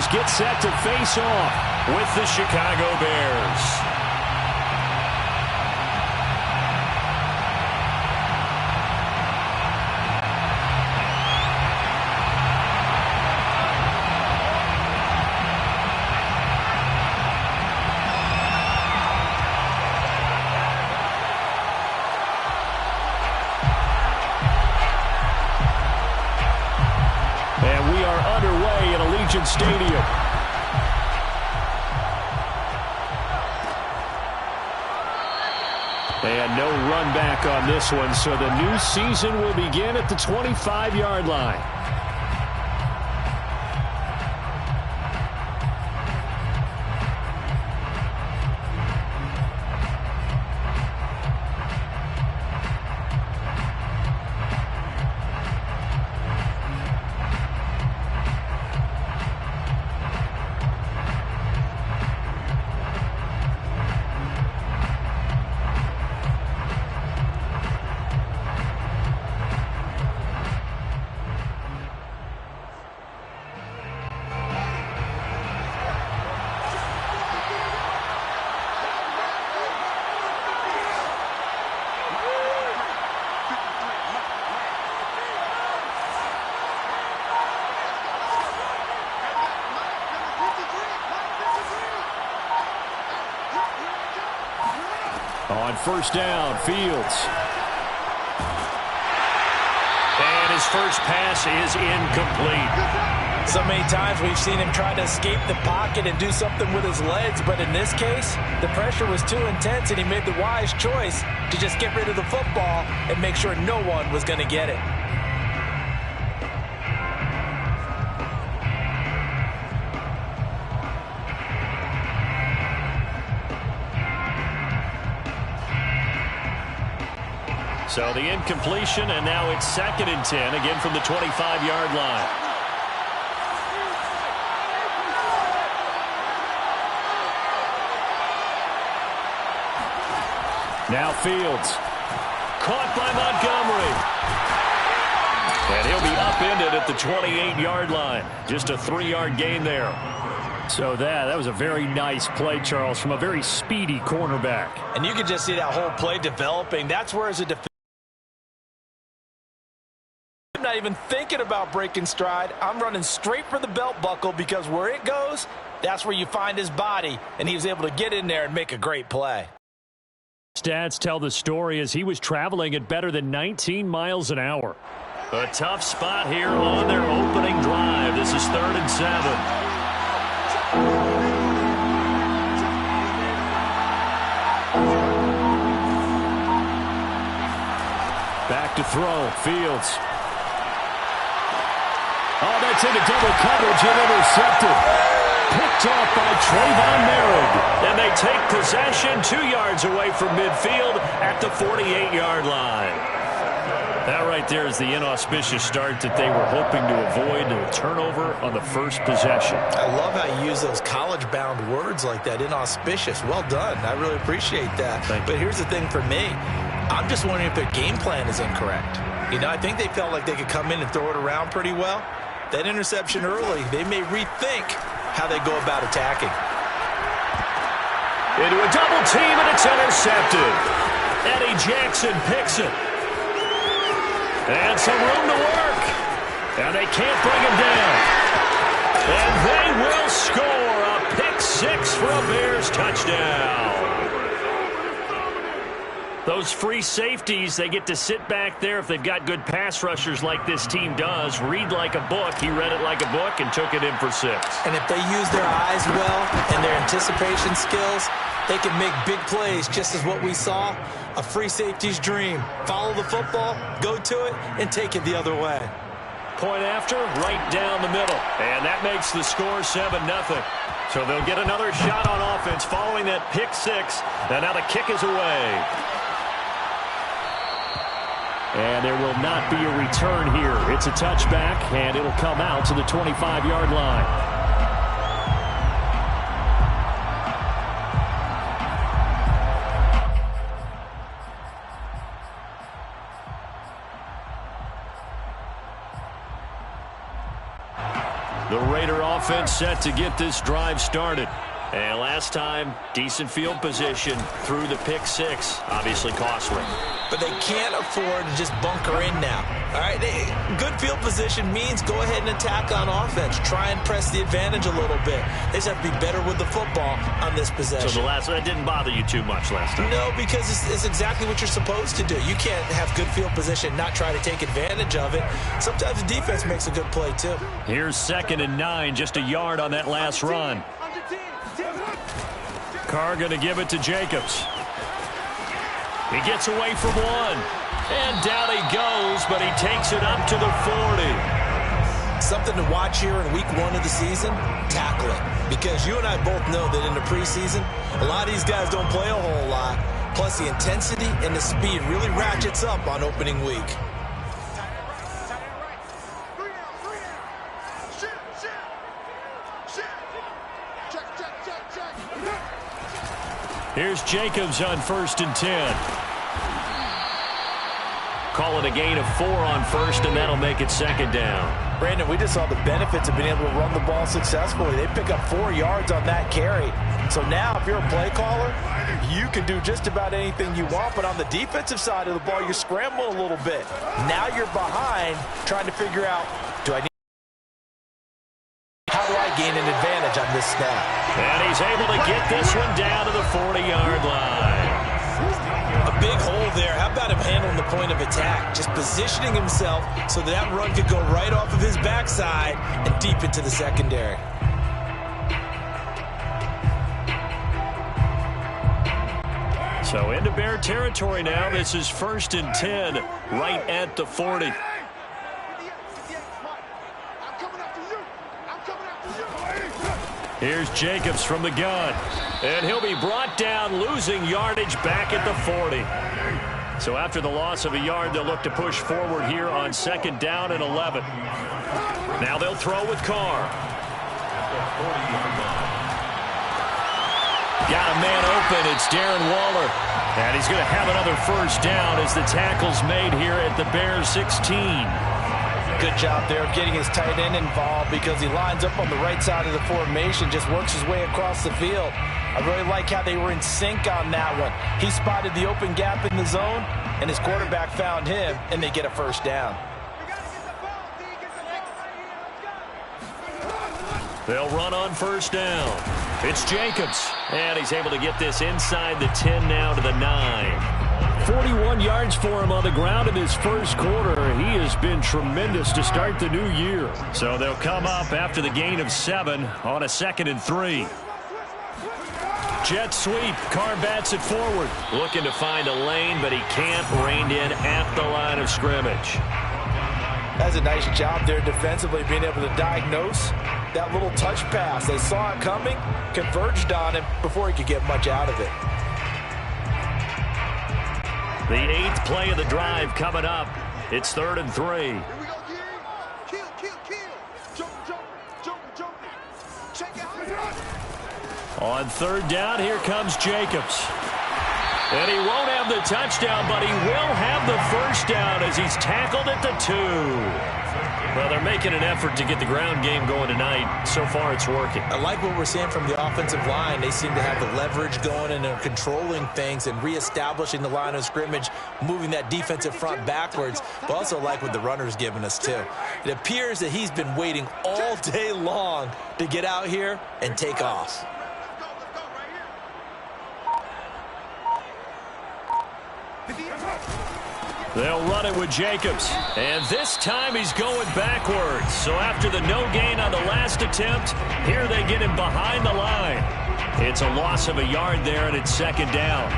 Raiders get set to face off with the Chicago Bears. And we are underway at Allegiant Stadium. And no run back on this one, so the new season will begin at the 25-yard line. On first down, Fields. And his first pass is incomplete. So many times we've seen him try to escape the pocket and do something with his legs, but in this case, the pressure was too intense and he made the wise choice to just get rid of the football and make sure no one was going to get it. So the incompletion, and now it's 2nd and 10, again from the 25-yard line. Now Fields. Caught by Montgomery. And he'll be upended at the 28-yard line. Just a 3-yard gain there. So that was a very nice play, Charles, from a very speedy cornerback. And you can just see that whole play developing. That's where as a defense, I'm not even thinking about breaking stride. I'm running straight for the belt buckle because where it goes, that's where you find his body. And he was able to get in there and make a great play. Stats tell the story as he was traveling at better than 19 miles an hour. A tough spot here on their opening drive. This is 3rd and 7. Back to throw. Fields. Oh, that's into double coverage and intercepted. Picked off by Trayvon Merritt. And they take possession 2 yards away from midfield at the 48-yard line. That right there is the inauspicious start that they were hoping to avoid, a turnover on the first possession. I love how you use those college-bound words like that, inauspicious. Well done. I really appreciate that. But here's the thing for me. I'm just wondering if their game plan is incorrect. You know, I think they felt like they could come in and throw it around pretty well. That interception early, they may rethink how they go about attacking. Into a double team, and it's intercepted. Eddie Jackson picks it. And some room to work. And they can't bring him down. And they will score a pick 6 for a Bears touchdown. Those free safeties, they get to sit back there if they've got good pass rushers like this team does. Read like a book. He read it like a book and took it in for 6. And if they use their eyes well and their anticipation skills, they can make big plays, just as what we saw. A free safety's dream. Follow the football, go to it, and take it the other way. Point after, right down the middle. And that makes the score 7-0. So they'll get another shot on offense following that pick 6. And now the kick is away. And there will not be a return here. It's a touchback, and it'll come out to the 25-yard line. The Raider offense offense set to get this drive started. And last time, decent field position through the pick six. Obviously costly. But they can't afford to just bunker in now. All right, good field position means go ahead and attack on offense. Try and press the advantage a little bit. They just have to be better with the football on this possession. So that didn't bother you too much last time? No, because it's exactly what you're supposed to do. You can't have good field position, not try to take advantage of it. Sometimes the defense makes a good play, too. Here's 2nd and 9, just a yard on that last run. Carr going to give it to Jacobs. He gets away from one. And down he goes, but he takes it up to the 40. Something to watch here in week 1 of the season, tackling. Because you and I both know that in the preseason, a lot of these guys don't play a whole lot. Plus the intensity and the speed really ratchets up on opening week. Here's Jacobs on 1st and 10. Call it a gain of 4 on 1st, and that'll make it 2nd down. Brandon, we just saw the benefits of being able to run the ball successfully. They pick up 4 yards on that carry. So now, if you're a play caller, you can do just about anything you want. But on the defensive side of the ball, you scramble a little bit. Now you're behind, trying to figure out, how do I gain an advantage on this snap? And he's able to get this one down to the 40-yard line. A big hole there. How about him handling the point of attack? Just positioning himself so that run could go right off of his backside and deep into the secondary. So into Bear territory now. This is 1st and 10, right at the 40. Here's Jacobs from the gun. And he'll be brought down, losing yardage back at the 40. So after the loss of a yard, they'll look to push forward here on 2nd down and 11. Now they'll throw with Carr. Got a man open. It's Darren Waller. And he's going to have another 1st down as the tackle's made here at the Bears 16. Good job there of getting his tight end involved because he lines up on the right side of the formation, just works his way across the field. I really like how they were in sync on that one. He spotted the open gap in the zone, and his quarterback found him, and they get a 1st down. They'll run on 1st down. It's Jacobs, and he's able to get this inside the 10 now to the 9. 41 yards for him on the ground in his first quarter. He has been tremendous to start the new year. So they'll come up after the gain of 7 on a 2nd and 3. Jet sweep. Carr bats it forward. Looking to find a lane, but he can't. Reined in at the line of scrimmage. That's a nice job there defensively, being able to diagnose that little touch pass. They saw it coming, converged on him before he could get much out of it. The 8th play of the drive coming up. It's 3rd and 3. Here we go, Kill. Jump. Check it out. On 3rd down, here comes Jacobs. And he won't have the touchdown, but he will have the 1st down as he's tackled at the 2. Well, they're making an effort to get the ground game going tonight. So far, it's working. I like what we're seeing from the offensive line. They seem to have the leverage going, and they're controlling things and reestablishing the line of scrimmage, moving that defensive front backwards. But also like what the runner's giving us, too. It appears that he's been waiting all day long to get out here and take off. They'll run it with Jacobs. And this time he's going backwards. So after the no gain on the last attempt, here they get him behind the line. It's a loss of a yard there, and it's 2nd down.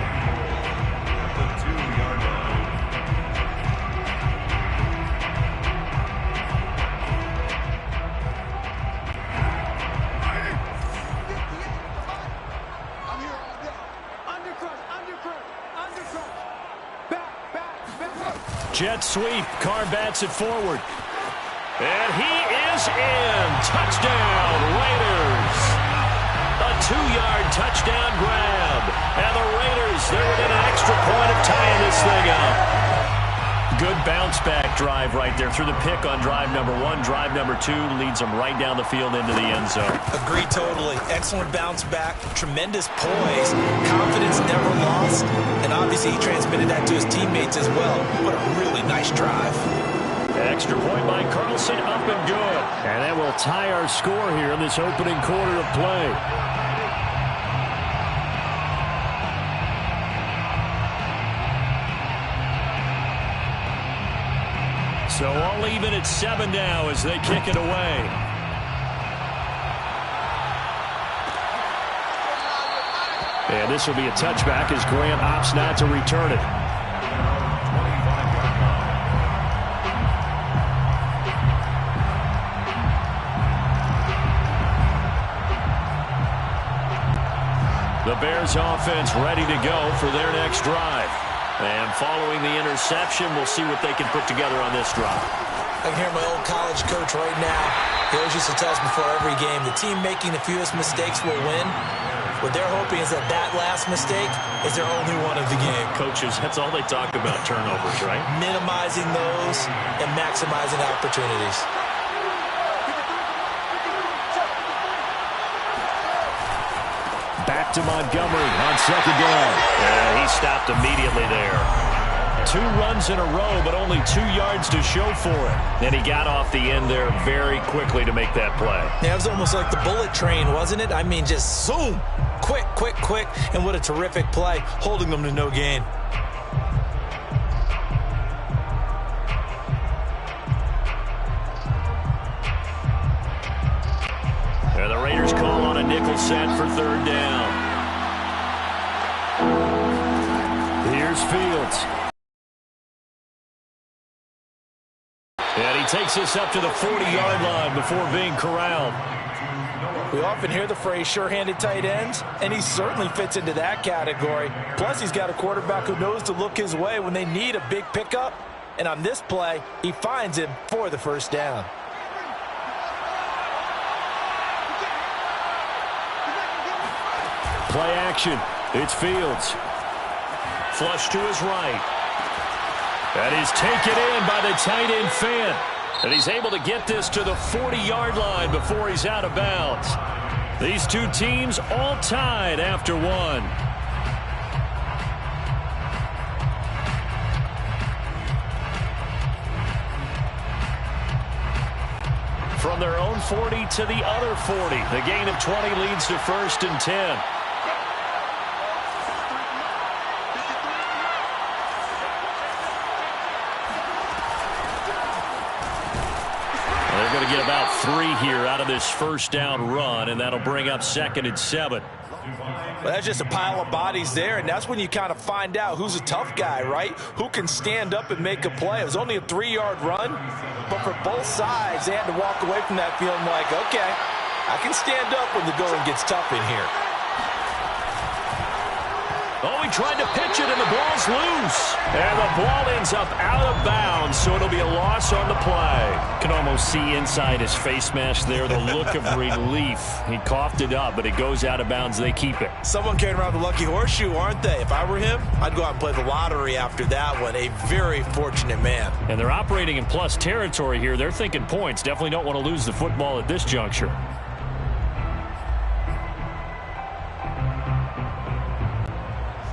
Jet sweep. Carr bats it forward. And he is in. Touchdown, Raiders. A 2-yard touchdown grab. And the Raiders, they're within an extra point of tying this thing up. good bounce-back drive right there through the pick on drive number 1. Drive number 2 leads them right down the field into the end zone. Agree totally. Excellent bounce back, tremendous poise, confidence never lost, and obviously he transmitted that to his teammates as well. What a really nice drive. Extra point by Carlson, up and good. And that will tie our score here in this opening quarter of play. So all even at 7 now as they kick it away. And this will be a touchback as Grant opts not to return it. The Bears offense ready to go for their next drive. And following the interception, we'll see what they can put together on this drive. I can hear my old college coach right now. He always used to tell us before every game, the team making the fewest mistakes will win. What they're hoping is that that last mistake is their only one of the game. Coaches, that's all they talk about, turnovers, right? Minimizing those and maximizing opportunities. Back to Montgomery on second down. And he stopped immediately there. 2 runs in a row, but only 2 yards to show for it. And he got off the end there very quickly to make that play. Yeah, it was almost like the bullet train, wasn't it? I mean, just zoom. Quick, quick, quick. And what a terrific play, holding them to no gain. And the Raiders call on a nickel set for 3rd down. Here's Fields. And he takes this up to the 40-yard line before being corralled. We often hear the phrase sure-handed tight ends, and he certainly fits into that category. Plus, he's got a quarterback who knows to look his way when they need a big pickup. And on this play, he finds him for the 1st down. Play action. It's Fields. Flush to his right. And he's taken in by the tight end Fant. And he's able to get this to the 40-yard line before he's out of bounds. These 2 teams all tied after 1. From their own 40 to the other 40. The gain of 20 leads to 1st and 10. They're going to get about 3 here out of this 1st down run, and that'll bring up 2nd and 7. Well, that's just a pile of bodies there, and that's when you kind of find out who's a tough guy, right? Who can stand up and make a play. It was only a 3-yard run, but for both sides, they had to walk away from that feeling like, okay, I can stand up when the going gets tough in here. Oh, he tried to pitch it, and the ball's loose. And the ball ends up out of bounds, so it'll be a loss on the play. Can almost see inside his face mask there, the look of relief. He coughed it up, but it goes out of bounds. They keep it. Someone carrying around the lucky horseshoe, aren't they? If I were him, I'd go out and play the lottery after that one. A very fortunate man. And they're operating in plus territory here. They're thinking points. Definitely don't want to lose the football at this juncture.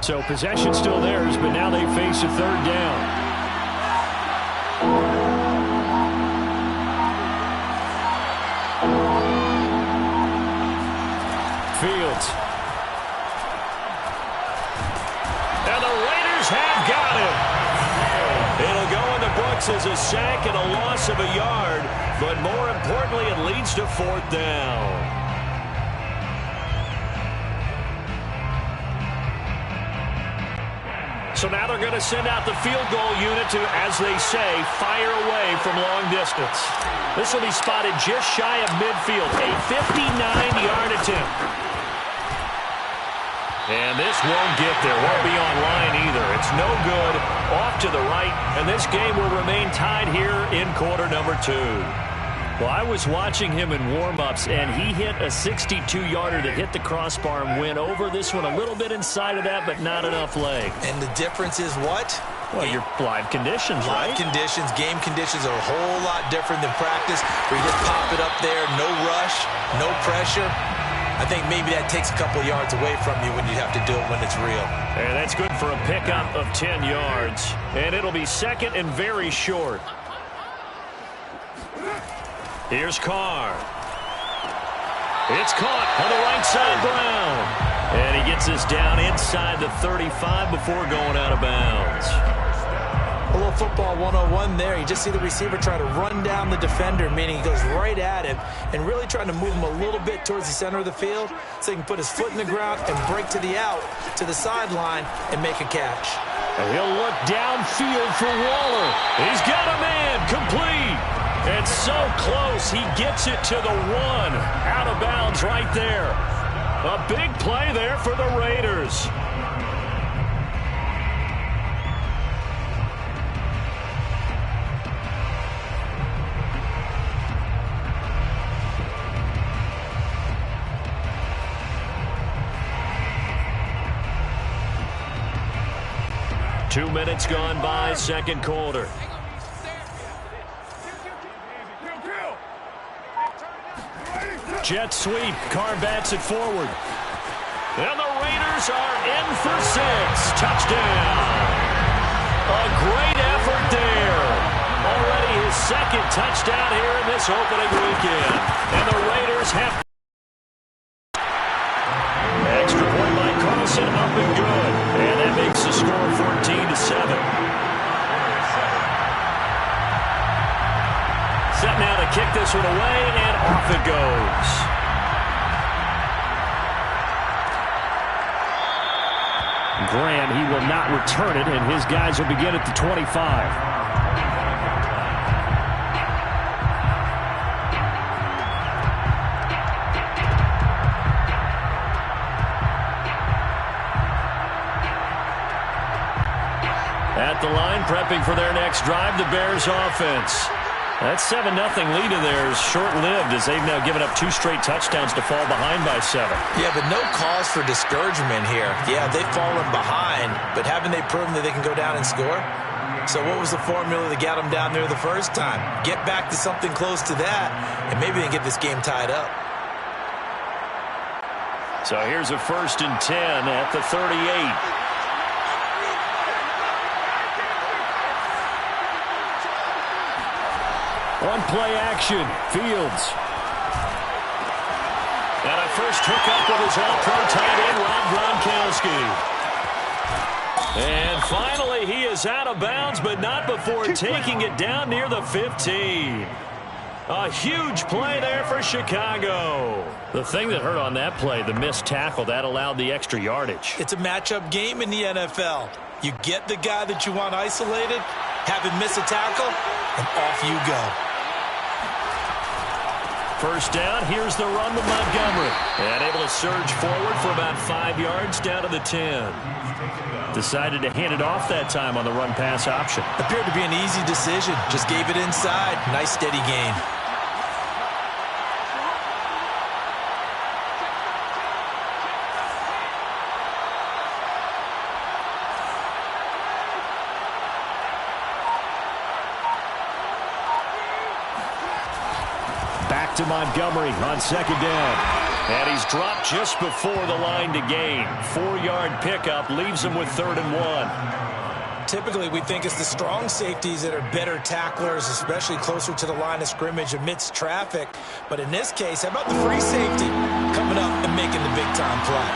So possession still theirs, but now they face a 3rd down. Fields. And the Raiders have got him. It'll go in the books as a sack and a loss of a yard, but more importantly, it leads to 4th down. So now they're going to send out the field goal unit to, as they say, fire away from long distance. This will be spotted just shy of midfield, a 59-yard attempt. And this won't get there, won't be on line either. It's no good, off to the right, and this game will remain tied here in quarter number 2. Well, I was watching him in warm-ups, and he hit a 62-yarder that hit the crossbar and went over. This one a little bit inside of that, but not enough leg. And the difference is what? Well, your live conditions, right? Live conditions, game conditions are a whole lot different than practice, where you just pop it up there, no rush, no pressure. I think maybe that takes a couple yards away from you when you have to do it when it's real. And that's good for a pickup of 10 yards. And it'll be second and very short. Here's Carr. It's caught on the right side, Brown. And he gets us down inside the 35 before going out of bounds. A little football 101 there. You just see the receiver try to run down the defender, meaning he goes right at him and really trying to move him a little bit towards the center of the field so he can put his foot in the ground and break to the out, to the sideline, and make a catch. And he'll look downfield for Waller. He's got a man, complete. And so close, he gets it to the 1. Out of bounds right there. A big play there for the Raiders. Two minutes gone by, second quarter. Jet sweep. Carr bats it forward. And the Raiders are in for 6. Touchdown. A great effort there. Already his second touchdown here in this opening weekend. And the Raiders have extra point by Carlson, up and good. And that makes the score 14-7. Set now to kick this one away, and off it goes. Graham, he will not return it, and his guys will begin at the 25. At the line, prepping for their next drive, the Bears offense. That 7-0 lead in there is short-lived as they've now given up 2 straight touchdowns to fall behind by 7. Yeah, but no cause for discouragement here. Yeah, they've fallen behind, but haven't they proven that they can go down and score? So what was the formula that got them down there the first time? Get back to something close to that, and maybe they get this game tied up. So here's a 1st and 10 at the 38. On play action, Fields. And a first hookup with his all-pro tight end, Rob Gronkowski. And finally, he is out of bounds, but not before taking it down near the 15. A huge play there for Chicago. The thing that hurt on that play, the missed tackle, that allowed the extra yardage. It's a matchup game in the NFL. You get the guy that you want isolated, have him miss a tackle, and off you go. First down, here's the run with Montgomery. And able to surge forward for about 5 yards down to the 10. Decided to hand it off that time on the run-pass option. Appeared to be an easy decision. Just gave it inside. Nice steady gain. Back to Montgomery on second down. And he's dropped just before the line to gain. 4-yard pickup leaves him with 3rd and 1. Typically, we think it's the strong safeties that are better tacklers, especially closer to the line of scrimmage amidst traffic. But in this case, how about the free safety coming up and making the big-time play?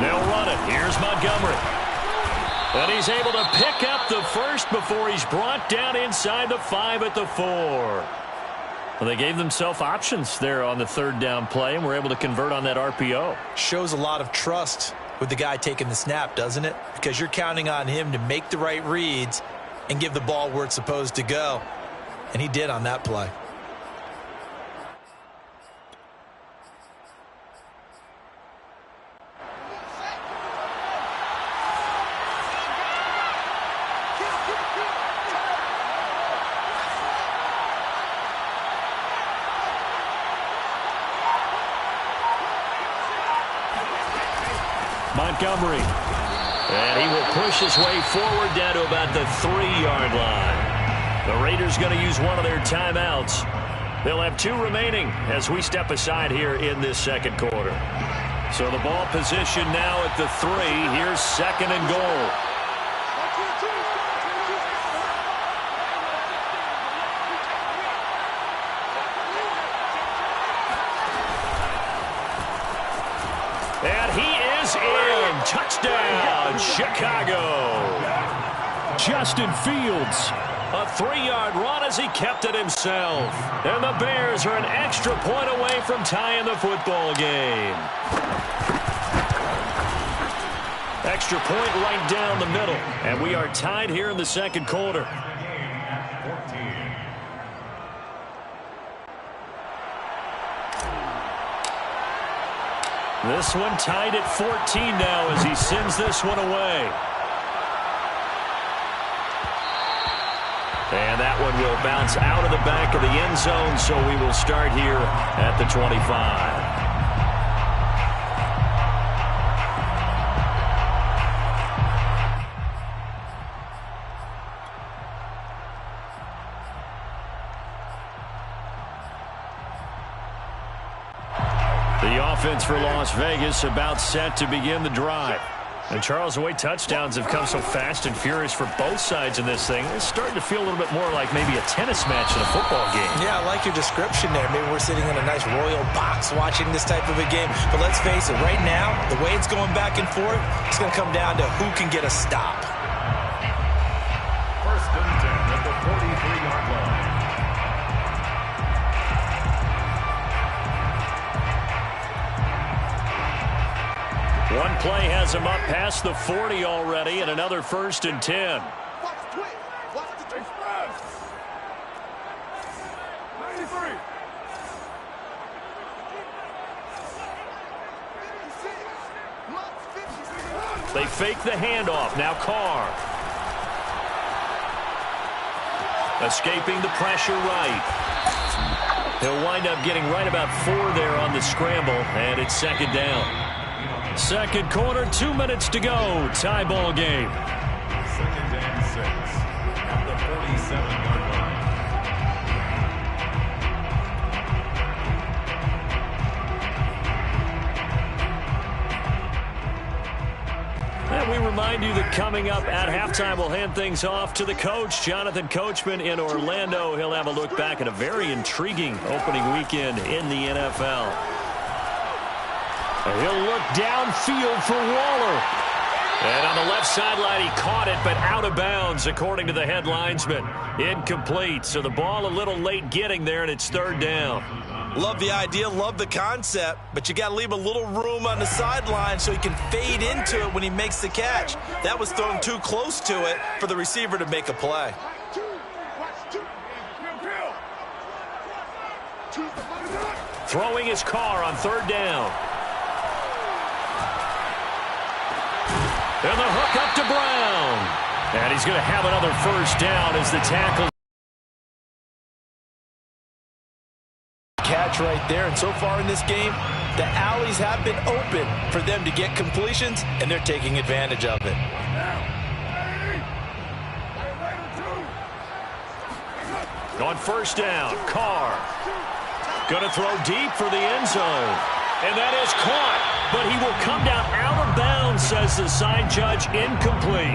They'll run it. Here's Montgomery. And he's able to pick up the first before he's brought down inside the 5 at the 4. Well, they gave themselves options there on the 3rd down play and were able to convert on that RPO. Shows a lot of trust with the guy taking the snap, doesn't it? Because you're counting on him to make the right reads and give the ball where it's supposed to go. And he did on that play. Montgomery. And he will push his way forward down to about the 3-yard line. The Raiders going to use one of their timeouts. They'll have 2 remaining as we step aside here in this second quarter. So the ball position now at the 3. Here's 2nd and goal. And he is in. Touchdown, Chicago. Justin Fields. A 3-yard run as he kept it himself. And the Bears are an extra point away from tying the football game. Extra point right down the middle. And we are tied here in the second quarter. This one tied at 14 now as he sends this one away. And that one will bounce out of the back of the end zone, so we will start here at the 25. The offense for Las Vegas about set to begin the drive. And Charles, the way touchdowns have come so fast and furious for both sides in this thing, it's starting to feel a little bit more like maybe a tennis match in a football game. Yeah, I like your description there. Maybe we're sitting in a nice royal box watching this type of a game. But let's face it, right now, the way it's going back and forth, it's going to come down to who can get a stop. 1st and 10 at the 43-yard line. One play has him up past the 40 already, and another 1st and 10. Watch the twist. Watch the twist. 93. 56. They fake the handoff. Now Carr. Escaping the pressure right. He'll wind up getting right about 4 there on the scramble, and it's 2nd down. Second quarter, 2 minutes to go. Tie ball game. 2nd and 6 at the 47-yard line. And we remind you that coming up at halftime, we'll hand things off to the coach, Jonathan Coachman in Orlando. He'll have a look back at a very intriguing opening weekend in the NFL. He'll look downfield for Waller. And on the left sideline, he caught it, but out of bounds, according to the head linesman. Incomplete, so the ball a little late getting there, and it's 3rd down. Love the idea, love the concept, but you got to leave a little room on the sideline so he can fade into it when he makes the catch. That was thrown too close to it for the receiver to make a play. Throwing his car on 3rd down. And the hook up to Brown. And he's going to have another 1st down as the tackle. Catch right there, and so far in this game, the alleys have been open for them to get completions, and they're taking advantage of it. On 1st down, Carr. Going to throw deep for the end zone. And that is caught, but he will come down out of bounds, says the side judge. Incomplete.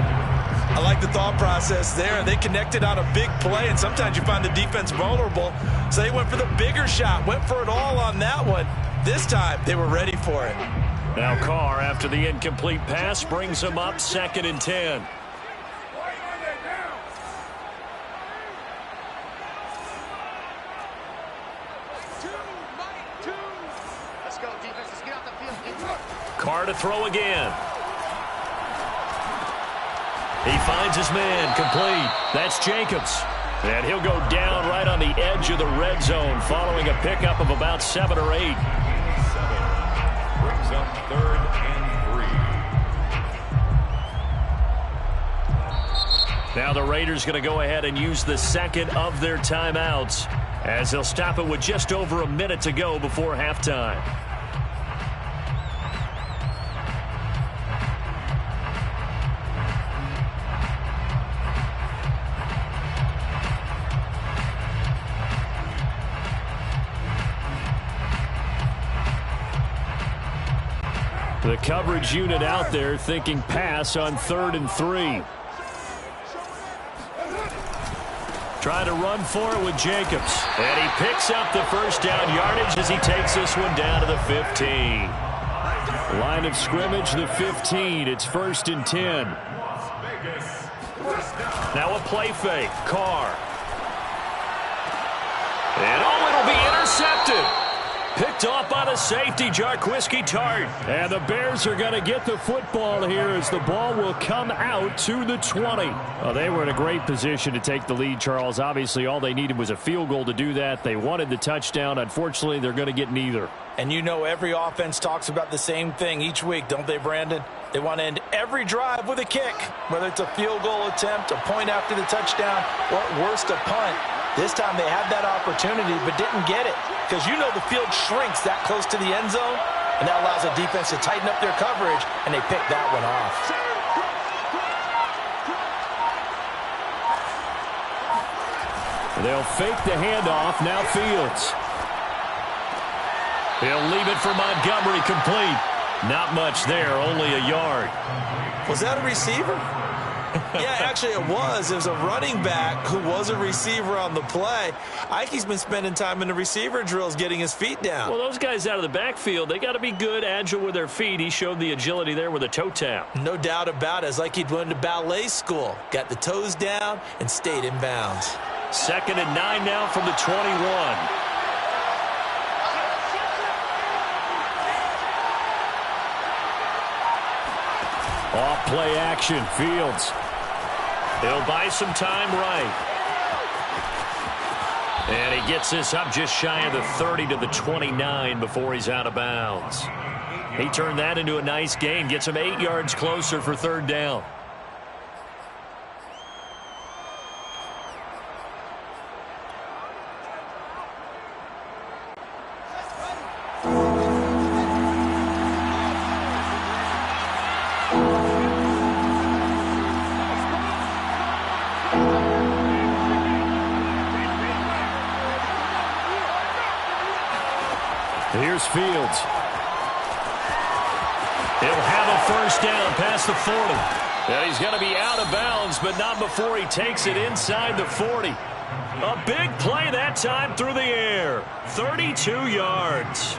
I like the thought process there. They connected on a big play, and sometimes you find the defense vulnerable. So they went for the bigger shot, went for it all on that one. This time, they were ready for it. Now Carr, after the incomplete pass, brings him up 2nd and 10. Carr to throw again. He finds his man, complete. That's Jacobs. And he'll go down right on the edge of the red zone following a pickup of about 7 or 8. 7 brings up 3rd and 3. Now the Raiders going to go ahead and use the 2nd of their timeouts as they'll stop it with just over a minute to go before halftime. The coverage unit out there thinking pass on 3rd and 3. Trying to run for it with Jacobs. And he picks up the first down yardage as he takes this one down to the 15. Line of scrimmage, the 15. It's 1st and 10. Now a play fake. Carr. And it'll be intercepted. Picked off by the safety, Jarquiski Tart. And the Bears are going to get the football here as the ball will come out to the 20. Well, they were in a great position to take the lead, Charles. Obviously, all they needed was a field goal to do that. They wanted the touchdown. Unfortunately, they're going to get neither. And you know every offense talks about the same thing each week, don't they, Brandon? They want to end every drive with a kick, whether it's a field goal attempt, a point after the touchdown, or at worst, a punt. This time they had that opportunity but didn't get it because you know the field shrinks that close to the end zone, and that allows the defense to tighten up their coverage, and they picked that one off. They'll fake the handoff. Now Fields. He'll leave it for Montgomery, complete. Not much there, only a yard. Was that a receiver? Yeah, actually it was. It was a running back who was a receiver on the play. Ike's been spending time in the receiver drills getting his feet down. Well, those guys out of the backfield, they got to be good, agile with their feet. He showed the agility there with a toe tap. No doubt about it. It's like he'd went to ballet school. Got the toes down and stayed in bounds. 2nd and 9 now from the 21. Off play action, Fields. He'll buy some time right. And he gets this up just shy of the 30 to the 29 before he's out of bounds. He turned that into a nice gain, gets him 8 yards closer for 3rd down. Here's Fields. He'll have a first down past the 40. And he's going to be out of bounds, but not before he takes it inside the 40. A big play that time through the air. 32 yards.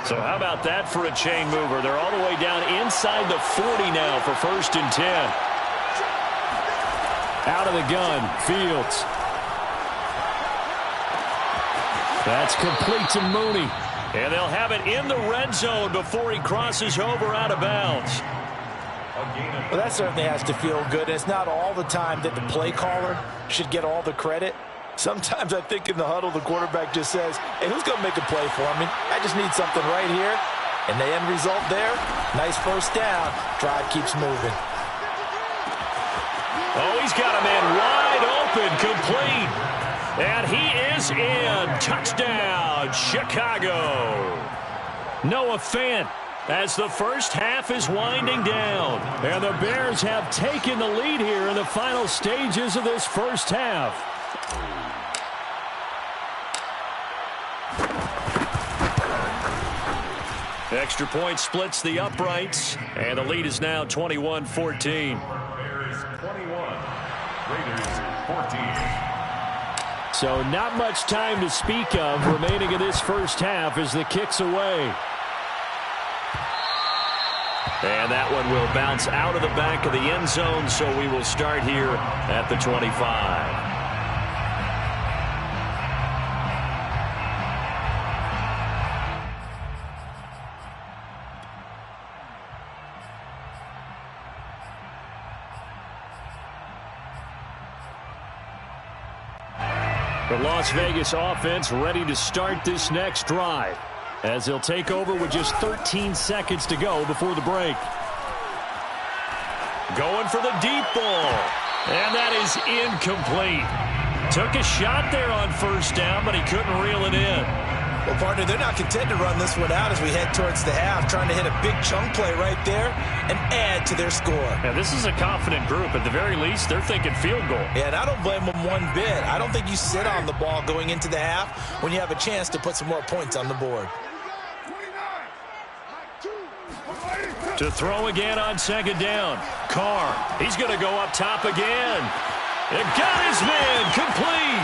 So how about that for a chain mover? They're all the way down inside the 40 now for 1st and 10. Out of the gun, Fields. That's complete to Mooney. And they'll have it in the red zone before he crosses over out of bounds. Well, that certainly has to feel good. And it's not all the time that the play caller should get all the credit. Sometimes I think in the huddle, the quarterback just says, hey, who's going to make a play for me? I just need something right here. And the end result there, nice first down. Drive keeps moving. Oh, he's got a man wide open, complete. And he is in. Touchdown, Chicago. Noah Fant as the first half is winding down. And the Bears have taken the lead here in the final stages of this first half. Extra point splits the uprights. And the lead is now 21-14. Bears 21, Raiders 14. So not much time to speak of remaining in this first half as the kick's away. And that one will bounce out of the back of the end zone, so we will start here at the 25. The Las Vegas offense ready to start this next drive as they'll take over with just 13 seconds to go before the break. Going for the deep ball. And that is incomplete. Took a shot there on first down, but he couldn't reel it in. Well, partner, they're not content to run this one out as we head towards the half, trying to hit a big chunk play right there and add to their score. Yeah, this is a confident group. At the very least, they're thinking field goal. Yeah, and I don't blame them one bit. I don't think you sit on the ball going into the half when you have a chance to put some more points on the board. To throw again on second down. Carr, he's going to go up top again. And got his man complete.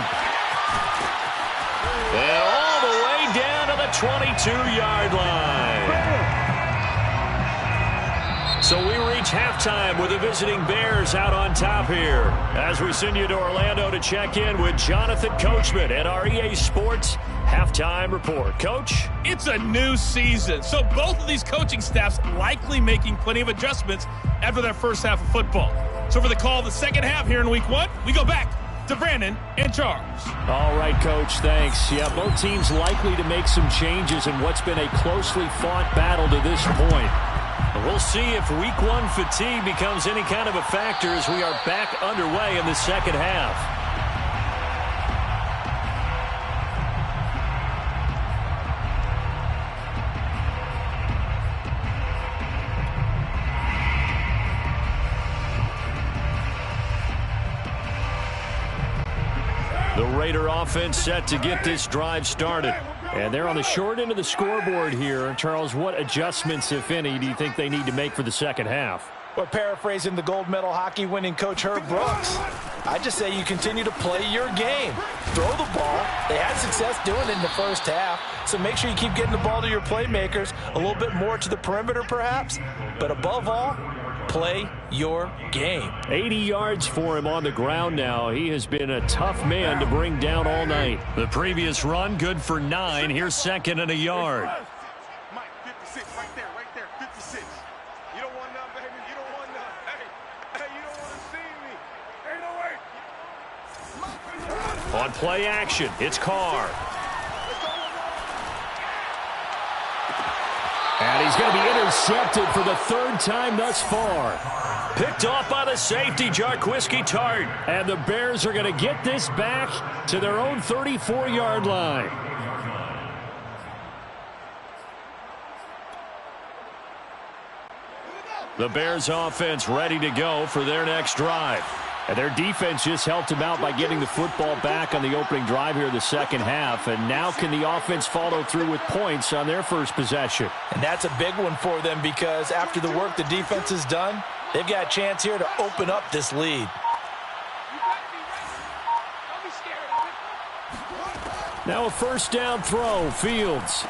And all the way down to the 22-yard line. So we reach halftime with the visiting Bears out on top here. As we send you to Orlando to check in with Jonathan Coachman at our EA Sports Halftime Report. Coach? It's a new season, so both of these coaching staffs likely making plenty of adjustments after their first half of football. So for the call of the second half here in Week 1, we go back to Brandon and Charles. All right, Coach, thanks. Yeah, both teams likely to make some changes in what's been a closely fought battle to this point. We'll see if Week 1 fatigue becomes any kind of a factor as we are back underway in the second half. The Raider offense set to get this drive started. And they're on the short end of the scoreboard here. Charles, what adjustments, if any, do you think they need to make for the second half? Well, paraphrasing the gold medal hockey winning coach Herb Brooks, I just say you continue to play your game. Throw the ball. They had success doing it in the first half, so make sure you keep getting the ball to your playmakers, a little bit more to the perimeter perhaps, but above all, play your game. 80 yards for him on the ground now. He has been a tough man to bring down all night. The previous run, good for 9. Here's second and a yard. Mike, 56, right there, 56. You don't want none, baby. You don't want none. Hey, you don't want to see me. Ain't no way. On play action, it's Carr. And he's going to be intercepted for the third time thus far. Picked off by the safety, Jarquiski Tart. And the Bears are going to get this back to their own 34-yard line. The Bears offense ready to go for their next drive. And their defense just helped them out by getting the football back on the opening drive here in the second half. And now can the offense follow through with points on their first possession? And that's a big one for them because after the work the defense has done, they've got a chance here to open up this lead. Now a first down throw, Fields.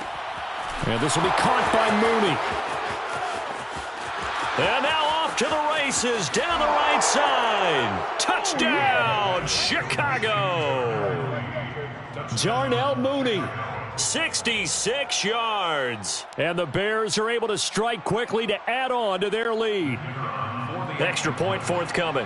And this will be caught by Mooney. And now off to the races down the right side. Touchdown, Chicago. Darnell Mooney, 66 yards. And the Bears are able to strike quickly to add on to their lead. Extra point forthcoming.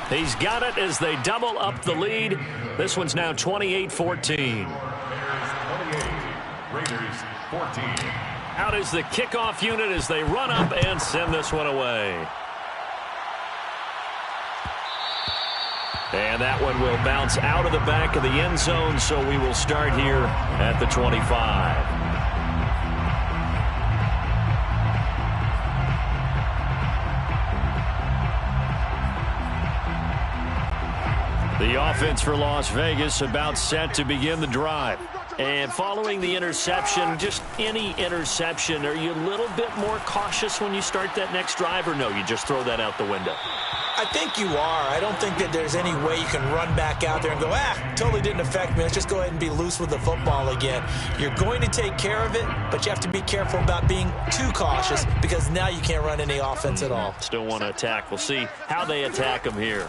He's got it as they double up the lead. This one's now 28-14. 28, Raiders 14. Out is the kickoff unit as they run up and send this one away. And that one will bounce out of the back of the end zone, so we will start here at the 25. The offense for Las Vegas about set to begin the drive. And following the interception, just any interception, are you a little bit more cautious when you start that next drive, or no, you just throw that out the window? I think you are. I don't think that there's any way you can run back out there and go, totally didn't affect me. Let's just go ahead and be loose with the football again. You're going to take care of it, but you have to be careful about being too cautious because now you can't run any offense at all. Still want to attack. We'll see how they attack them here.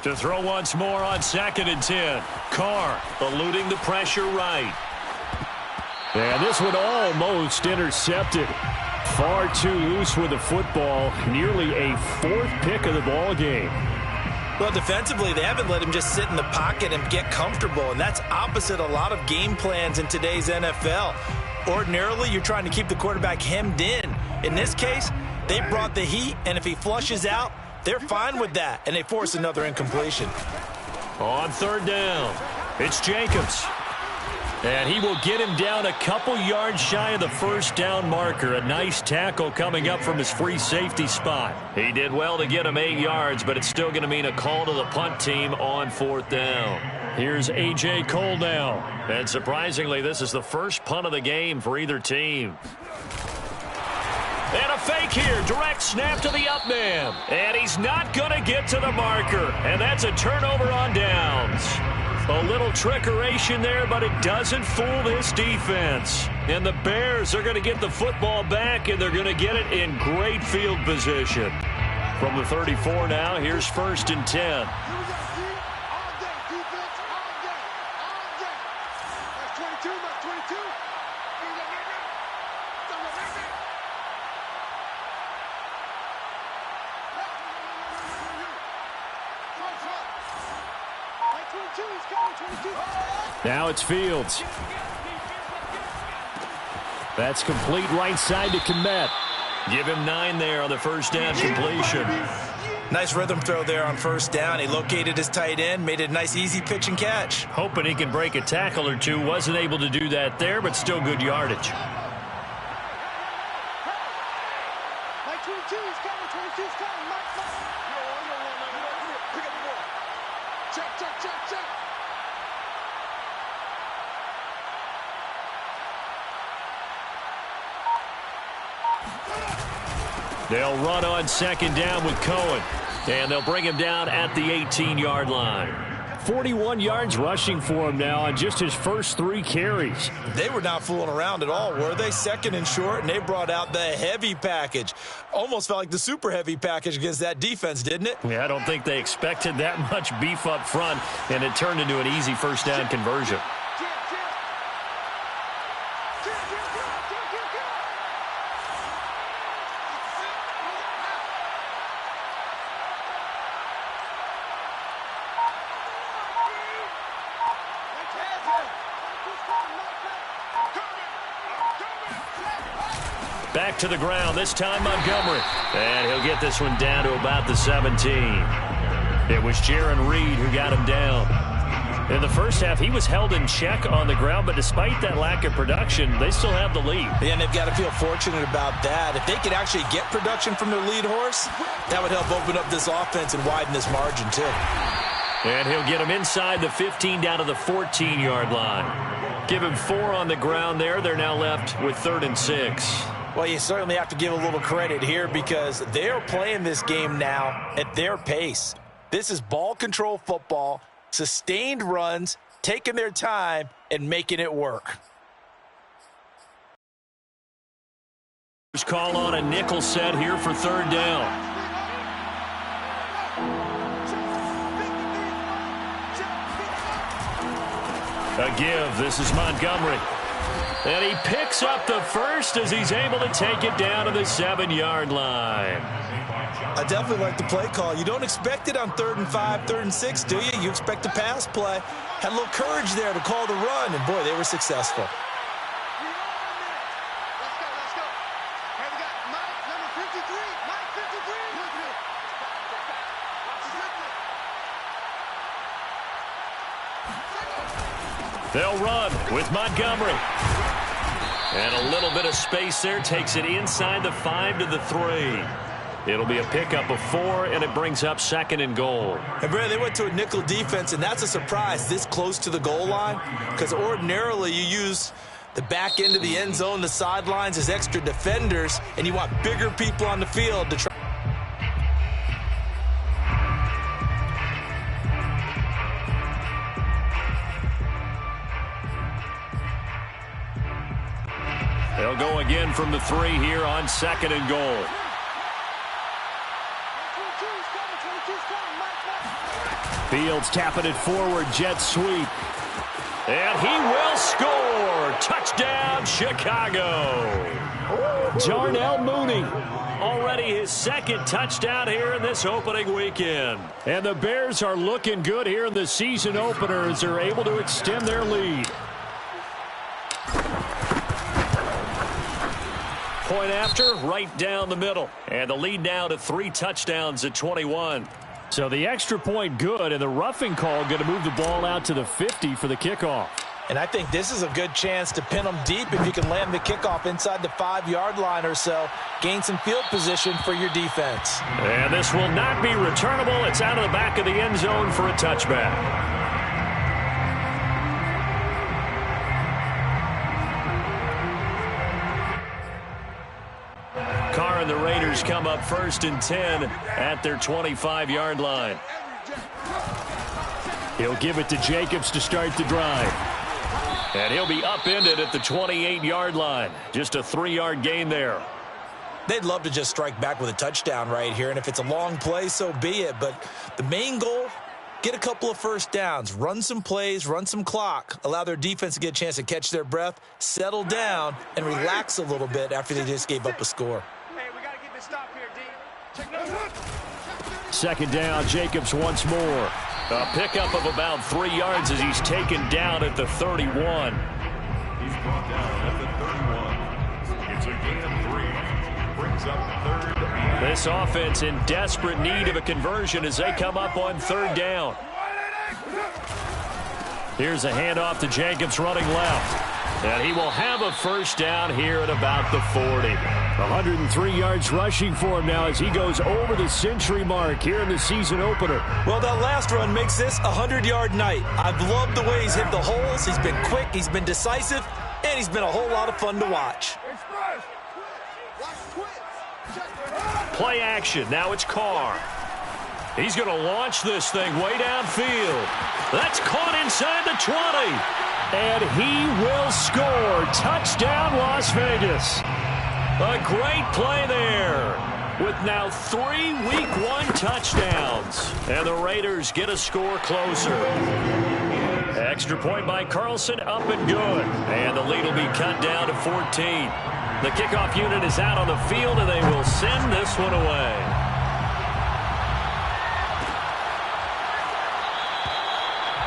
To throw once more on 2nd and 10. Carr eluding the pressure right. And this one almost intercepted. Far too loose with the football. Nearly a 4th pick of the ball game. Well, defensively, they haven't let him just sit in the pocket and get comfortable, and that's opposite a lot of game plans in today's NFL. Ordinarily, you're trying to keep the quarterback hemmed in. In this case, they brought the heat, and if he flushes out, they're fine with that, and they force another incompletion. On 3rd down, it's Jacobs. And he will get him down a couple yards shy of the first down marker. A nice tackle coming up from his free safety spot. He did well to get him 8 yards, but it's still going to mean a call to the punt team on 4th down. Here's A.J. Cole now. And surprisingly, this is the first punt of the game for either team. And a fake here. Direct snap to the up man. And he's not going to get to the marker. And that's a turnover on downs. A little trickeration there, but it doesn't fool this defense. And the Bears are going to get the football back, and they're going to get it in great field position. From the 34 now, here's 1st and 10. Now it's Fields. That's complete right side to Kmet. Give him 9 there on the first down completion. Nice rhythm throw there on first down. He located his tight end, made it a nice easy pitch and catch. Hoping he can break a tackle or two. Wasn't able to do that there, but still good yardage. They'll run on second down with Cohen. And they'll bring him down at the 18-yard line. 41 yards rushing for him now on just his first 3 carries. They were not fooling around at all, were they? Second and short, and they brought out the heavy package. Almost felt like the super heavy package against that defense, didn't it? Yeah, I don't think they expected that much beef up front, and it turned into an easy first down conversion. Back to the ground, this time Montgomery. And he'll get this one down to about the 17. It was Jaron Reed who got him down. In the first half, he was held in check on the ground, but despite that lack of production, they still have the lead. Yeah, and they've got to feel fortunate about that. If they could actually get production from their lead horse, that would help open up this offense and widen this margin, too. And he'll get him inside the 15 down to the 14-yard line. Give him 4 on the ground there. They're now left with 3rd and 6. Well, you certainly have to give a little credit here because they're playing this game now at their pace. This is ball control football, sustained runs, taking their time, and making it work. Call on a nickel set here for 3rd down. A give. This is Montgomery. And he picks up the first as he's able to take it down to the 7-yard line. I definitely like the play call. You don't expect it on 3rd and 5, 3rd and 6, do you? You expect a pass play. Had a little courage there to call the run, and boy, they were successful. They'll run with Montgomery. And a little bit of space there takes it inside the 5 to the 3. It'll be a pickup of 4, and it brings up 2nd and goal. And Brad, they went to a nickel defense, and that's a surprise this close to the goal line because ordinarily you use the back end of the end zone, the sidelines as extra defenders, and you want bigger people on the field to try. They'll go again from the 3 here on 2nd and goal. Fields tapping it forward, jet sweep. And he will score. Touchdown, Chicago. Darnell Mooney. Already his 2nd touchdown here in this opening weekend. And the Bears are looking good here in the season opener as they're able to extend their lead. Point after, right down the middle. And the lead now to 3 touchdowns at 21. So the extra point good, and the roughing call going to move the ball out to the 50 for the kickoff. And I think this is a good chance to pin them deep if you can land the kickoff inside the 5-yard line or so. Gain some field position for your defense. And this will not be returnable. It's out of the back of the end zone for a touchback. Carr and the Raiders come up 1st and 10 at their 25-yard line. He'll give it to Jacobs to start the drive. And he'll be upended at the 28-yard line. Just a 3-yard gain there. They'd love to just strike back with a touchdown right here, and if it's a long play, so be it. But the main goal, get a couple of first downs, run some plays, run some clock, allow their defense to get a chance to catch their breath, settle down, and relax a little bit after they just gave up a score. Hey, we got to get this stop here, D. Check this. 2nd down, Jacobs once more. A pickup of about 3 yards as he's taken down at the 31. He's brought down at the 31. It's a gain of 3. Brings up 3rd and... This offense in desperate need of a conversion as they come up on 3rd down. Here's a handoff to Jacobs running left. And he will have a 1st down here at about the 40. 103 yards rushing for him now as he goes over the century mark here in the season opener. Well, that last run makes this a 100-yard night. I've loved the way he's hit the holes. He's been quick, he's been decisive, and he's been a whole lot of fun to watch. Play action. Now it's Carr. He's going to launch this thing way downfield. That's caught inside the 20. And he will score. Touchdown, Las Vegas. A great play there with now 3 Week 1 touchdowns. And the Raiders get a score closer. Extra point by Carlson, up and good. And the lead will be cut down to 14. The kickoff unit is out on the field, and they will send this one away.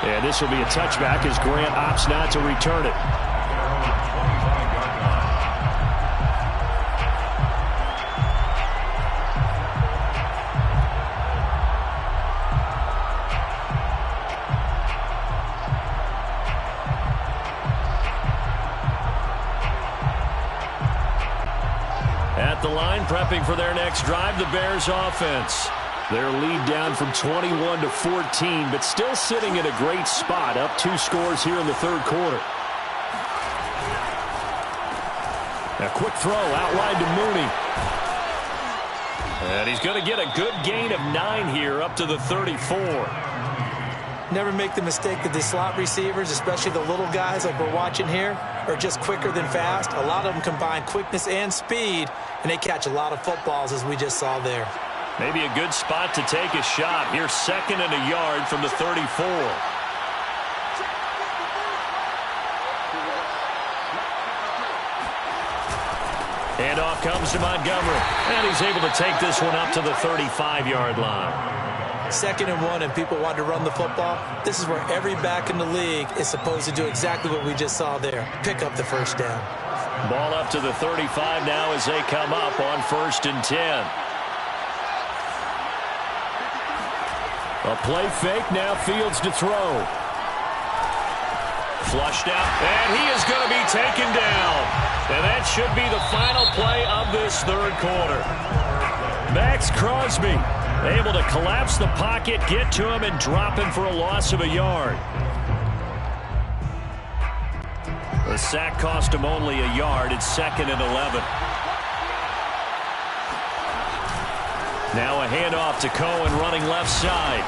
And this will be a touchback as Grant opts not to return it. At the line, prepping for their next drive, the Bears offense. Their lead down from 21 to 14, but still sitting in a great spot, up 2 scores here in the 3rd quarter. A quick throw outlined to Mooney. And he's going to get a good gain of 9 here, up to the 34. Never make the mistake that the slot receivers, especially the little guys like we're watching here, are just quicker than fast. A lot of them combine quickness and speed, and they catch a lot of footballs, as we just saw there. Maybe a good spot to take a shot. Here, 2nd and a yard from the 34. Handoff comes to Montgomery, and he's able to take this one up to the 35-yard line. 2nd and 1, and people want to run the football. This is where every back in the league is supposed to do exactly what we just saw there. Pick up the 1st down. Ball up to the 35 now as they come up on 1st and 10. A play fake, now Fields to throw. Flushed out, and he is going to be taken down. And that should be the final play of this 3rd quarter. Max Crosby able to collapse the pocket, get to him, and drop him for a loss of a yard. The sack cost him only a yard. It's 2nd and 11. Now a handoff to Cohen running left side.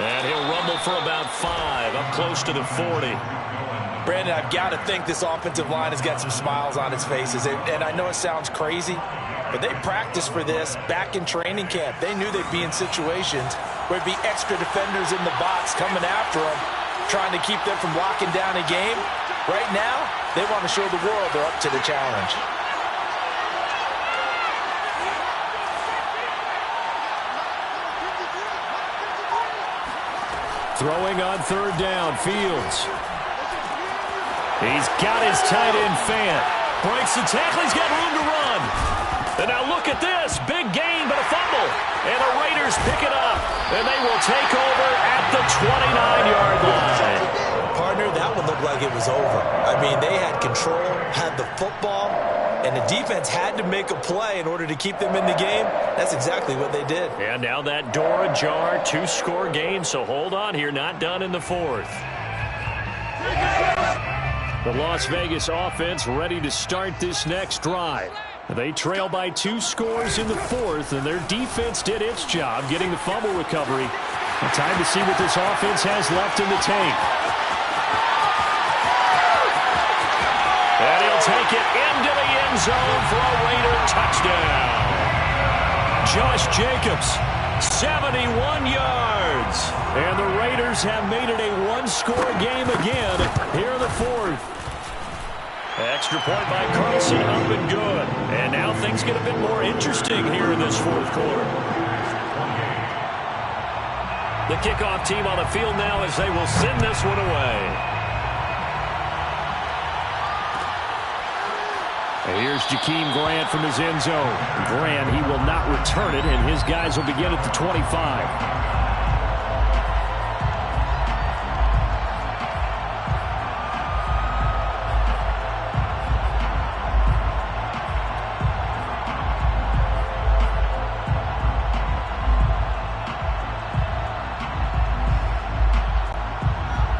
And he'll rumble for about 5, up close to the 40. Brandon, I've got to think this offensive line has got some smiles on its faces. And I know it sounds crazy, but they practiced for this back in training camp. They knew they'd be in situations where it'd be extra defenders in the box coming after them, trying to keep them from locking down a game. Right now, they want to show the world they're up to the challenge. Throwing on 3rd down, Fields. He's got his tight end Fant. Breaks the tackle, he's got room to run. And now look at this, big gain but a fumble. And the Raiders pick it up. And they will take over at the 29-yard line. Partner, that one looked like it was over. I mean, they had control, had the football, and the defense had to make a play in order to keep them in the game. That's exactly what they did. And now that door ajar, 2-score game, so hold on here, not done in the 4th. The Las Vegas offense ready to start this next drive. They trail by 2 scores in the fourth, and their defense did its job getting the fumble recovery. Time to see what this offense has left in the tank. And he'll take it into the end zone for a Raider touchdown. Josh Jacobs, 71 yards. And the Raiders have made it a one-score game again here in the fourth. Extra point by Carlson, up and good. And now things get a bit more interesting here in this fourth quarter. The kickoff team on the field now as they will send this one away. And here's Jakeem Grant from his end zone. Grant, he will not return it, and his guys will begin at the 25.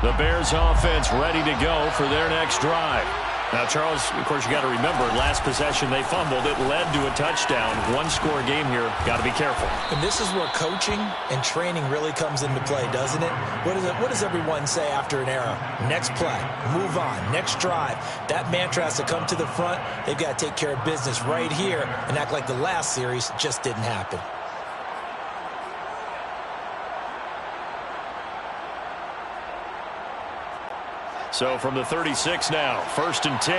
The Bears offense ready to go for their next drive. Now, Charles, of course, you got to remember, last possession they fumbled. It led to a touchdown. One-score game here. Got to be careful. And this is where coaching and training really comes into play, doesn't it? What does everyone say after an error? Next play, move on, next drive. That mantra has to come to the front. They've got to take care of business right here and act like the last series just didn't happen. So from the 36 now, 1st and 10.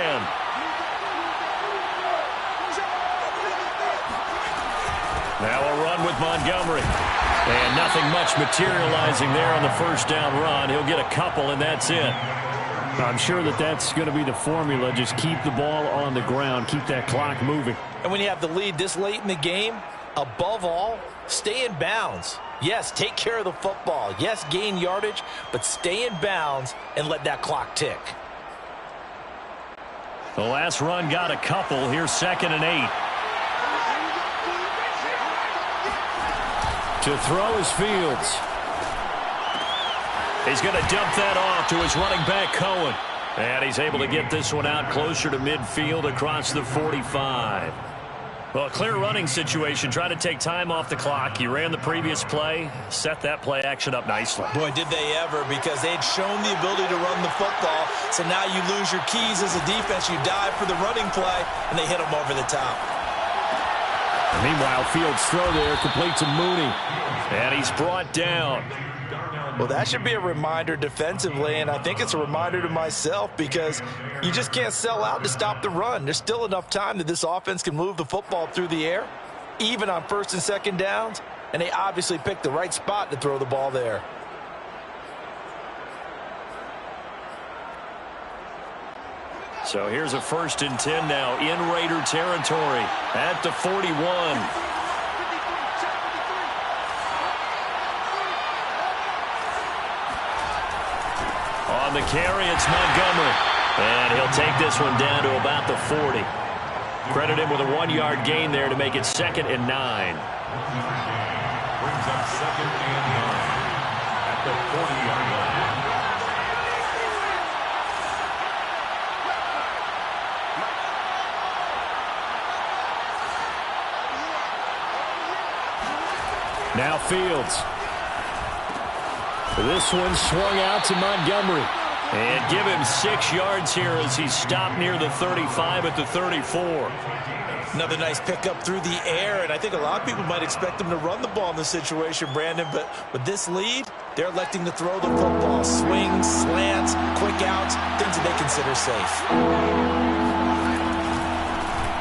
Now a run with Montgomery. And nothing much materializing there on the first down run. He'll get a couple, and that's it. I'm sure that's going to be the formula. Just keep the ball on the ground. Keep that clock moving. And when you have the lead this late in the game, above all, stay in bounds. Yes, take care of the football. Yes, gain yardage, but stay in bounds and let that clock tick. The last run got a couple. Here's 2nd and 8. To throw is Fields. He's going to dump that off to his running back, Cohen. And he's able to get this one out closer to midfield across the 45. Well, a clear running situation. Trying to take time off the clock. He ran the previous play, set that play action up nicely. Boy, did they ever, because they had shown the ability to run the football. So now you lose your keys as a defense. You dive for the running play, and they hit him over the top. And meanwhile, Fields' throw there complete to Mooney. And he's brought down. Well, that should be a reminder defensively, and I think it's a reminder to myself, because you just can't sell out to stop the run. There's still enough time that this offense can move the football through the air, even on 1st and 2nd downs, and they obviously picked the right spot to throw the ball there. So here's a 1st and 10 now in Raider territory at the 41. On the carry, it's Montgomery. And he'll take this one down to about the 40. Credit him with a 1-yard gain there to make it 2nd and 9. Brings up 2nd and 9 at the 40-yard line. Now Fields. This one swung out to Montgomery. And give him 6 yards here as he stopped near the 35 at the 34. Another nice pickup through the air, and I think a lot of people might expect them to run the ball in this situation, Brandon, but with this lead, they're electing to throw the football. Swings, slants, quick outs, things that they consider safe.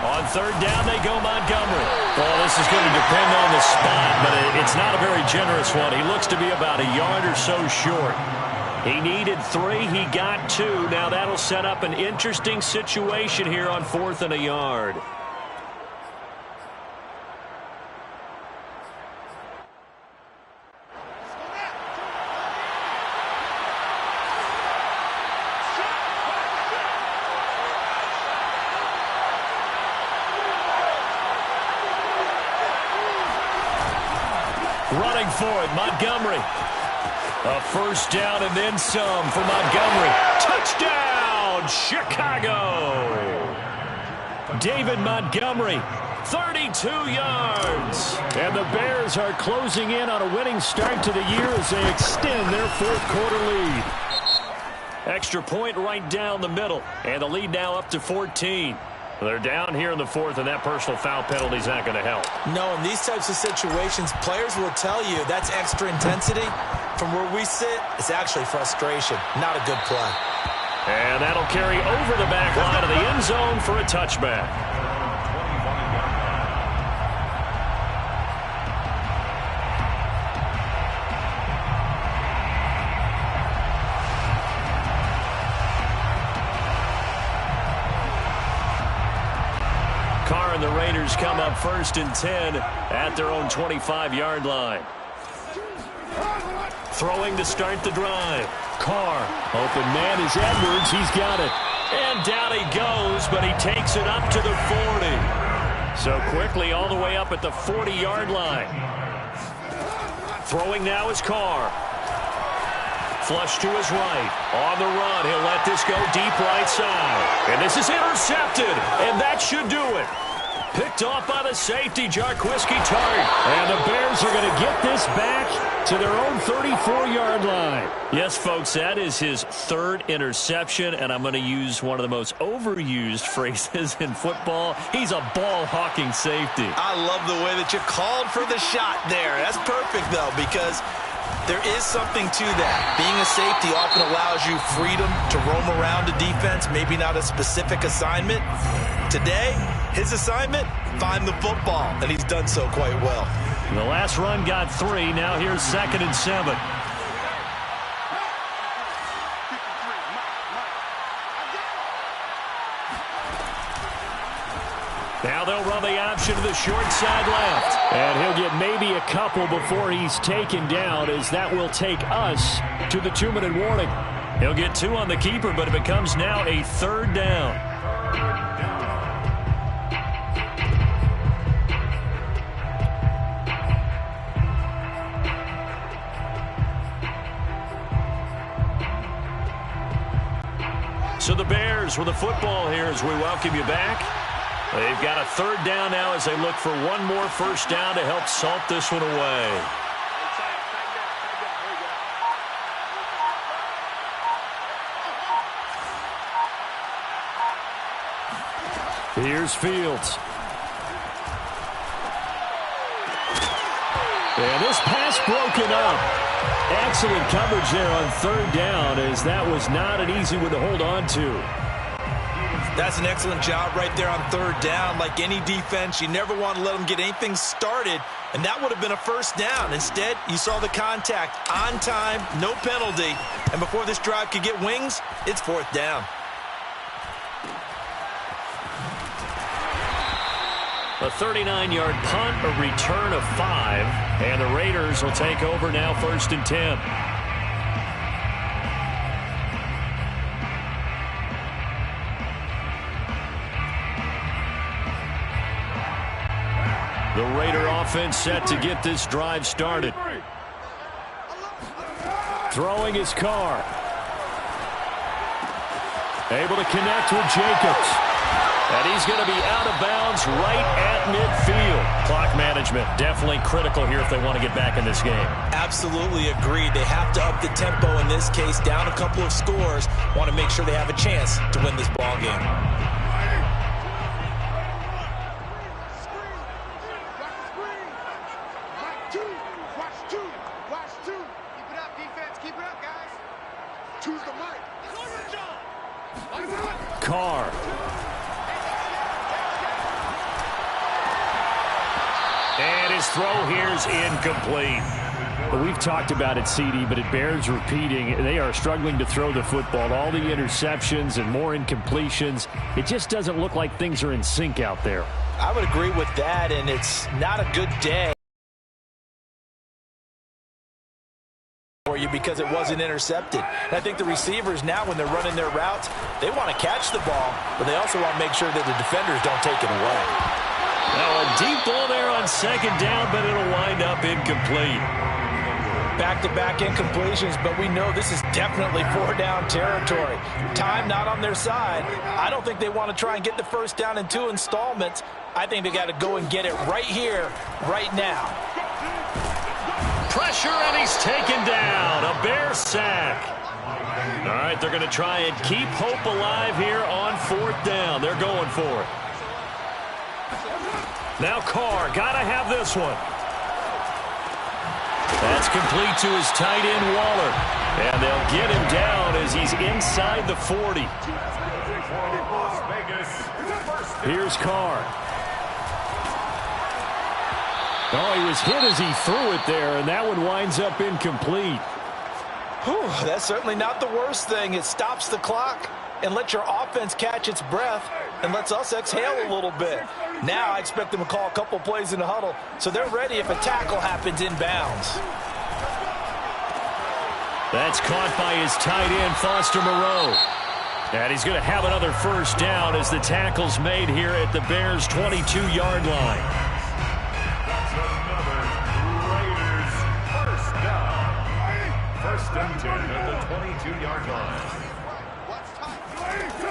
On 3rd down, they go Montgomery. Well, this is going to depend on the spot, but it's not a very generous one. He looks to be about a yard or so short. He needed 3. He got 2. Now that'll set up an interesting situation here on 4th and a yard. Running for it, Montgomery. A 1st down and then some for Montgomery. Touchdown, Chicago! David Montgomery, 32 yards. And the Bears are closing in on a winning start to the year as they extend their fourth-quarter lead. Extra point right down the middle, and the lead now up to 14. They're down here in the fourth, and that personal foul penalty is not going to help. No, in these types of situations, players will tell you that's extra intensity. From where we sit, it's actually frustration, not a good play. And that'll carry over the back line of the end zone for a touchback. And the Raiders come up 1st and 10 at their own 25-yard line. Throwing to start the drive. Carr. Open man is Edwards. He's got it. And down he goes, but he takes it up to the 40. So quickly all the way up at the 40-yard line. Throwing now is Carr. Flush to his right. On the run. He'll let this go deep right side. And this is intercepted. And that should do it. Picked off by the safety, Jarquiski Tart. And the Bears are going to get this back to their own 34-yard line. Yes, folks, that is his third interception, and I'm going to use one of the most overused phrases in football. He's a ball-hawking safety. I love the way that you called for the shot there. That's perfect, though, because there is something to that. Being a safety often allows you freedom to roam around a defense, maybe not a specific assignment. Today, his assignment, find the football, and he's done so quite well. The last run got 3. Now here's 2nd and 7. Now they'll run the option to the short side left. And he'll get maybe a couple before he's taken down, as that will take us to the 2-minute warning. He'll get 2 on the keeper, but it becomes now a 3rd down. So the Bears with the football here as we welcome you back. They've got a 3rd down now as they look for one more first down to help salt this one away. Here's Fields. And this pass broken up. Excellent coverage there on 3rd down, as that was not an easy one to hold on to. That's an excellent job right there on 3rd down. Like any defense, you never want to let them get anything started, and that would have been a first down. Instead, you saw the contact on time, no penalty, and before this drive could get wings, it's 4th down. A 39-yard punt, a return of 5, and the Raiders will take over now 1st and 10. The Raider offense set to get this drive started. Throwing his Carr. Able to connect with Jacobs. And he's going to be out of bounds right at midfield. Clock management definitely critical here if they want to get back in this game. Absolutely agreed. They have to up the tempo in this case, down a couple of scores. Want to make sure they have a chance to win this ball game. Carr. And his throw here is incomplete. Well, we've talked about it, CD, but it bears repeating. They are struggling to throw the football. All the interceptions and more incompletions. It just doesn't look like things are in sync out there. I would agree with that, and it's not a good day for you because it wasn't intercepted. And I think the receivers now, when they're running their routes, they want to catch the ball, but they also want to make sure that the defenders don't take it away. Now a deep ball there on 2nd down, but it'll wind up incomplete. Back-to-back incompletions, but we know this is definitely 4-down territory. Time not on their side. I don't think they want to try and get the first down in 2 installments. I think they got to go and get it right here, right now. Pressure, and he's taken down. A Bear sack. All right, they're going to try and keep hope alive here on 4th down. They're going for it. Now Carr, got to have this one. That's complete to his tight end, Waller. And they'll get him down as he's inside the 40. Here's Carr. Oh, he was hit as he threw it there, and that one winds up incomplete. Whew, that's certainly not the worst thing. It stops the clock and lets your offense catch its breath and lets us exhale a little bit. Now I expect them to call a couple plays in the huddle, so they're ready if a tackle happens inbounds. That's caught by his tight end, Foster Moreau. And he's going to have another first down as the tackle's made here at the Bears' 22-yard line. That's another Raiders first down. First and 10 at the 22-yard line.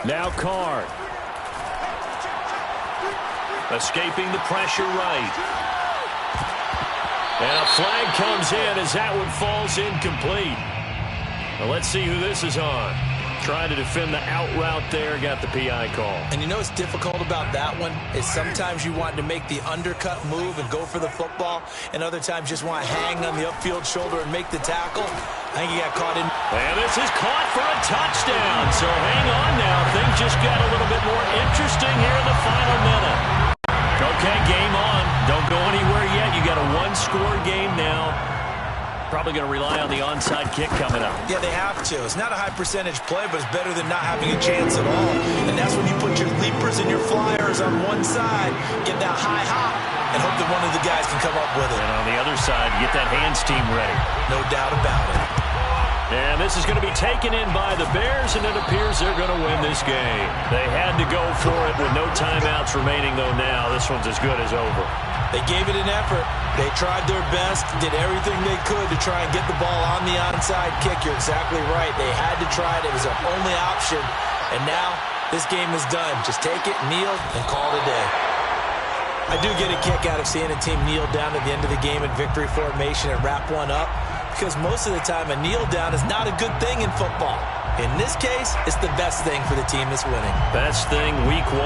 Now Carr. Escaping the pressure right. And a flag comes in as that one falls incomplete. Well, let's see who this is on. Trying to defend the out route there, got the PI call. And you know what's difficult about that one is sometimes you want to make the undercut move and go for the football, and other times just want to hang on the upfield shoulder and make the tackle. I think he got caught in. And this is caught for a touchdown. So hang on now. Things just got a little bit more interesting here in the final minute. Okay, game on. Don't go anywhere yet. You got a one-score game now. Probably going to rely on the onside kick coming up. Yeah, they have to. It's not a high percentage play, but it's better than not having a chance at all. And that's when you put your leapers and your flyers on one side, get that high hop, and hope that one of the guys can come up with it. And on the other side, get that hands team ready. No doubt about it. And this is going to be taken in by the Bears, and it appears they're going to win this game. They had to go for it with no timeouts remaining, though now. This one's as good as over. They gave it an effort. They tried their best, did everything they could to try and get the ball on the onside kick. You're exactly right. They had to try it. It was their only option. And now this game is done. Just take it, kneel, and call it a day. I do get a kick out of seeing a team kneel down at the end of the game in victory formation and wrap one up, because most of the time a kneel down is not a good thing in football. In this case, it's the best thing for the team that's winning. Best thing week 1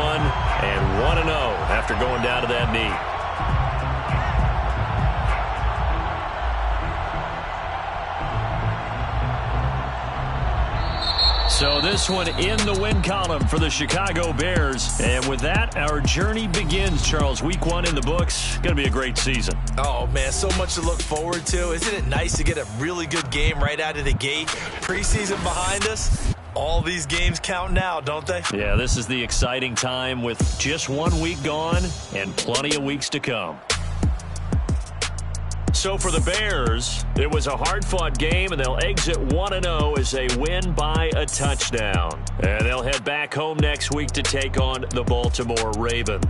and 1-0 after going down to that knee. So this one in the win column for the Chicago Bears. And with that, our journey begins, Charles. Week 1 in the books. Going to be a great season. Oh, man, so much to look forward to. Isn't it nice to get a really good game right out of the gate? Preseason behind us. All these games count now, don't they? Yeah, this is the exciting time with just 1 week gone and plenty of weeks to come. So for the Bears, it was a hard-fought game, and they'll exit 1-0 as they win by a touchdown. And they'll head back home next week to take on the Baltimore Ravens.